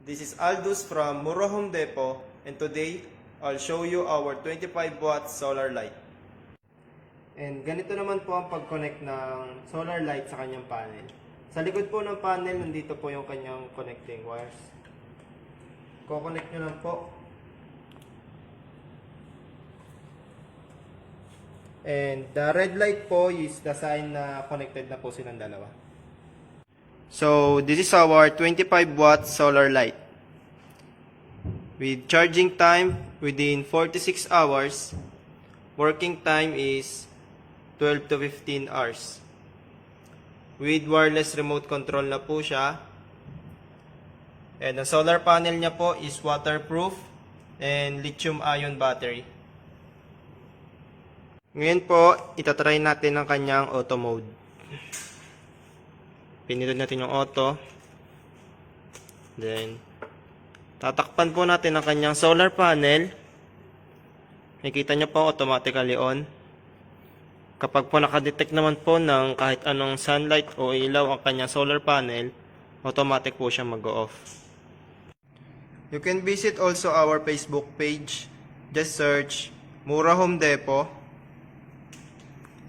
This is Aldous from MURA Home Depot, and today I'll show you our 25 watt solar light. And ganito naman po ang pag-connect ng solar light sa kanyang panel. Sa likod po ng panel, nandito po yung kanyang connecting wires. Ko-connect nyo lang po. And the red light po is the sign na connected na po silang dalawa. So, this is our 25 watt solar light. With charging time within 46 hours, working time is 12 to 15 hours. With wireless remote control na po siya. And ang solar panel niya po is waterproof and lithium-ion battery. Ngayon po, itatry natin ang kanyang auto mode. Pinindot natin yung auto. Then, tatakpan po natin ang kanyang solar panel. Makikita nyo po automatically on. Kapag po nakadetect naman po ng kahit anong sunlight o ilaw ang kanyang solar panel, automatic po siya mag-off. You can visit also our Facebook page. Just search MURA Home Depot.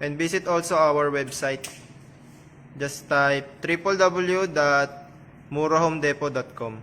And visit also our website. Just type www.murahomedepot.com.